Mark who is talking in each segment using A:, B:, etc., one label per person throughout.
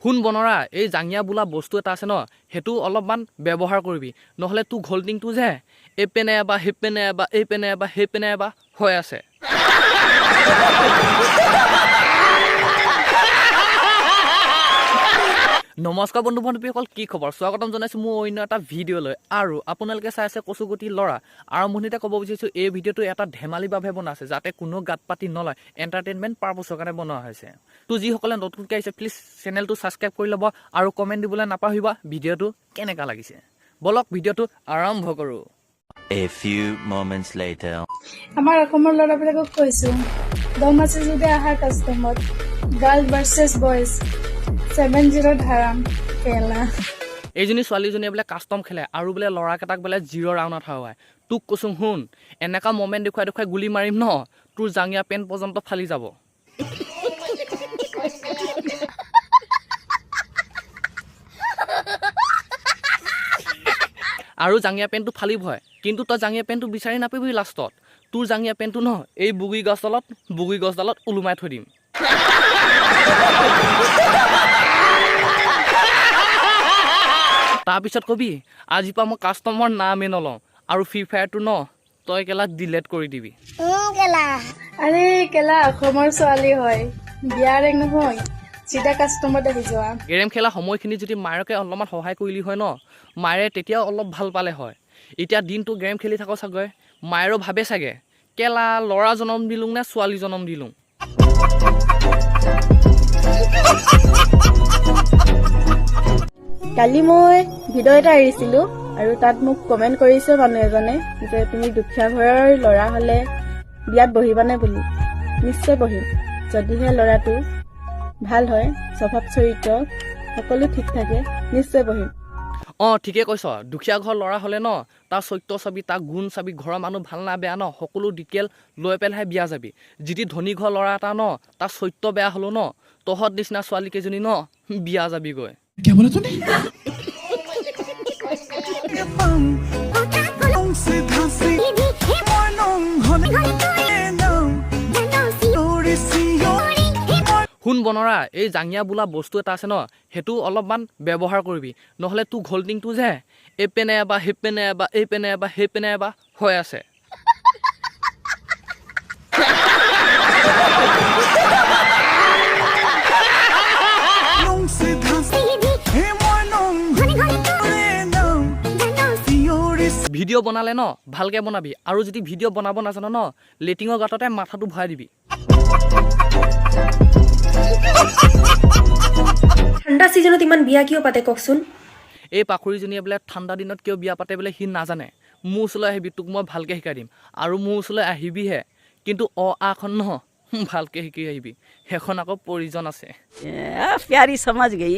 A: শুন বনৰা এই জাঙিয়া বোলা বস্তু এটা আছে ন হেতু অলপমান ব্যৱহাৰ কৰিবি নহলে তু ঘোল্ডিংটো যে এপেনে বা হেপেনে বা এপেনে বা হেপেনে বা হৈ আছে নমস্কাৰ বন্ধু বান্ধৱীসকল কি খবৰ স্বাগতম জনাইছো মোৰ অন্য এটা ভিডিঅ' লৈ আৰু আপোনালোকে চাই আছে কচু গুটি লৰা আৰম্ভণিতে ক'ব বিচাৰিছো এই ভিডিঅ'টো এটা ধেমালি বাবে বনোৱা আছে যাতে কোনো গাত পাতি নলয় এণ্টাৰটেইনমেণ্ট পাৰপছৰ কাৰণে বনোৱা হৈছে তো যিসকলে নতুনকৈ আহিছে প্লিজ চেনেলটো ছাবস্ক্ৰাইব কৰি ল'ব আৰু কমেণ্ট দিবলৈ নাপাহৰিবা ভিডিঅ'টো কেনেকুৱা লাগিছে বলক ভিডিঅ'টো আৰম্ভ কৰোঁ
B: A few moments later.
C: আমাৰ অসমৰ ল'ৰাবিলাকক কৈছো দম আছে যদি আহা কাষ্টমত গাৰ্ল ভাৰ্চেছ বয়জ 7-0 ধাৰাম খেলা
A: এইজনী ছোৱালীজনীয়ে বোলে কাষ্টম খেলে আৰু বোলে ল'ৰাকেইটাক বোলে 0 ৰাউণ্ডত হাৰুৱায় তোক কৈছোঁ শুন এনেকুৱা মমেণ্ট দেখুৱাই দেখুৱাই গুলি মাৰিম ন তোৰ জাঙিয়া পেণ্ট পৰ্যন্ত ফালি যাব আৰু জাঙিয়া পেণ্টটো ফালিব হয় কিন্তু তই জাঙিয়া পেণ্টটো বিচাৰি নাপাবি লাষ্টত তোৰ জাঙিয়া পেণ্টটো ন এই বুগি গছডালত ওলোমাই থৈ দিম তাৰপিছত কবি আজিৰ পৰা মই কাষ্টমৰ নামেই নলওঁ আৰু ফ্ৰী ফায়াৰটো ন তই কেলা ডিলেট কৰি দিবি
C: আৰে কেলা অসমৰ ছোৱালী হয় বিয়াৰ এক নহয় চিধা কাষ্টমত আহি যোৱা
A: গেম খেলা সময়খিনি যদি মায়েৰকে অলপমান সহায় কৰিলি হয় ন মায়েৰে তেতিয়াও অলপ ভাল পালে হয় এতিয়া দিনটো গেম খেলি থাকো চাগৈ মায়েৰো ভাবে চাগে কেলা ল'ৰা জনম দিলোঁ নে ছোৱালী জনম দিলোঁ
D: কালি মই ভিডিঅ' এটা এৰিছিলো আৰু তাত মোক কমেণ্ট কৰিছে মানুহ এজনে যে তুমি দুখীয়া ঘৰৰ ল'ৰা হলে বিয়াত বহিবানে বুলি নিশ্চয় বহিম যদিহে ল'ৰাটো ভাল হয় স্বভাৱ চৰিত্ৰ সকলো ঠিক থাকে নিশ্চয় বহিম
A: অঁ ঠিকে কৈছ দুখীয়া ঘৰ ল'ৰা হ'লে ন তাৰ চৰিত্ৰ চাবি তাৰ গুণ চাবি ঘৰৰ মানুহ ভাল না বেয়া ন সকলো ডিটেইল লৈ পেলাইহে বিয়া যাবি যদি ধনী ঘৰ ল'ৰা এটা ন তাৰ চৰিত্ৰ বেয়া হ'লো ন তহঁত নিচিনা ছোৱালী কেইজনী ন বিয়া যাবিগৈ
E: क्या बोला तूने
A: শুন বনৰা এই জাঙিয়া বোলা বস্তু এটা আছে ন হেতু অলপমান ব্যৱহাৰ কৰিবি নহলে তোৰ ঘোল্ডিংটো যে এপেনে বা হেপেনে বা এপেনে বা হেপেনে বা হৈ আছে ভিডিঅ' বনালে ন ভালকে বনাবি আৰু যদি ভিডিঅ' বনাব নাজানো ন লেটিঙৰ গাঁততে মাথাটো ভৰাই দিবি
F: ঠাণ্ডা ছিজনত ইমান বিয়া কিয় পাতে কওকচোন
A: এই পাখুৰীজনীয়ে বোলে ঠাণ্ডা দিনত কিয় বিয়া পাতে বোলে সি নাজানে মোৰ ওচৰলৈ আহিবি তোক মই ভালকে শিকাই দিম আৰু মোৰ ওচৰলৈ আহিবিহে কিন্তু আখন ন ভালকে শিকি আহিবি সেইখন আকৌ প্ৰয়োজন আছে
D: প্যাৰি সমাজ গই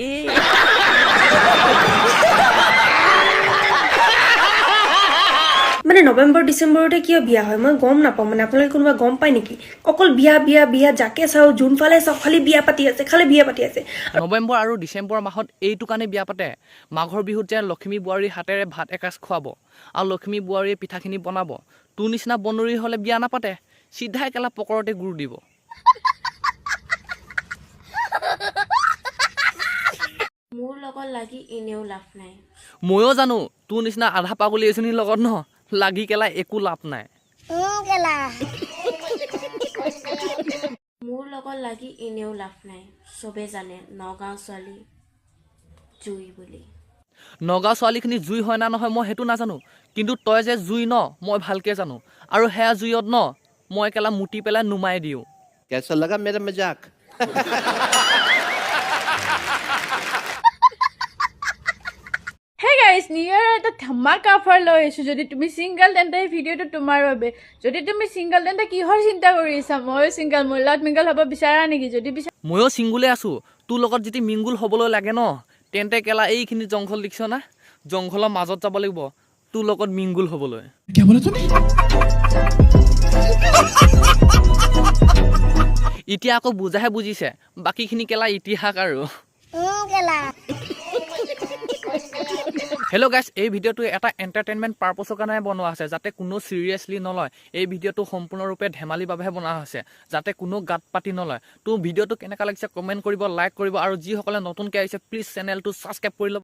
F: মানে নৱেম্বৰ ডিচেম্বৰতে কিয় বিয়া হয় মই গম নাপাওঁ মানে আপোনালোকে কোনোবা গম পায় নেকি অকল বিয়া বিয়া বিয়া যাকে চাওঁ যোনফালে চাওঁ খালি বিয়া পাতি আছে
A: নৱেম্বৰ আৰু ডিচেম্বৰ মাহত এইটো কাৰণে বিয়া পাতে মাঘৰ বিহুত যে লক্ষ্মী বোৱাৰীৰ হাতেৰে ভাত এসাঁজ খুৱাব আৰু লক্ষ্মী বোৱাৰীয়ে পিঠাখিনি বনাব তোৰ নিচিনা বনৰী হ'লে বিয়া নাপাতে চিধাই কেলা পকৰতে গুৰ দিব
G: মোৰ লগত লাগি এনেও লাভ নাই
A: ময়ো জানো তোৰ নিচিনা আধা পাগলী এজনীৰ লগত ন লাগি কেলা একো লাভ নাই
G: মোৰ লগত লাগি এনেও লাভ নাই চবে জানে নগাঁও ছোৱালী জুই বুলি
A: নগাঁও ছোৱালীখিনি জুই হয় না নহয় মই সেইটো নাজানো কিন্তু তই যে জুই ন মই ভালকে জানো আৰু সেয়া জুইত ন মই কেলা মুটি পেলাই নুমাই দিওঁ
B: कैसा लगा मेरा मजाक
C: হে গাইজ নিউ ইয়াৰ এটা ধামাকা অফাৰ লৈ আহিছোঁ যদি তুমি ছিংগল তেন্তে এই ভিডিঅ'টো তোমাৰ বাবে যদি তুমি ছিংগল তেন্তে কিহৰ চিন্তা কৰি আছা ময়ো ছিংগল মোৰ লগত মিংগল হ'ব বিচাৰা নেকি যদি
A: ময়ো ছিংগুলে আছোঁ তোৰ লগত যদি মিংগুল হ'বলৈ লাগে ন তেন্তে কেলা এইখিনি জংঘল দেখিছ না জংঘলৰ মাজত যাব লাগিব তোৰ লগত মিংগুল হ'বলৈ
E: क्या बोला तूने
A: এতিয়া আকৌ বুজাহে বুজিছে বাকীখিনি কেলা ইতিহাস আৰু হেল্ল' গাইছ, এই ভিডিঅ'টো এটা এণ্টাৰটেইনমেণ্ট পাৰ্পছৰ কাৰণে বনোৱা হৈছে, যাতে কোনো চিৰিয়াছলি নলয়। এই ভিডিঅ'টো সম্পূৰ্ণৰূপে ধেমালিৰ বাবেহে বনোৱা হৈছে, যাতে কোনো গাত পাতি নলয়। তো ভিডিঅ'টো কেনেকুৱা লাগিছে কমেণ্ট কৰিব, লাইক কৰিব, আৰু যিসকলে নতুনকৈ আহিছে প্লিজ চেনেলটো ছাবস্ক্ৰাইব কৰি ল'ব।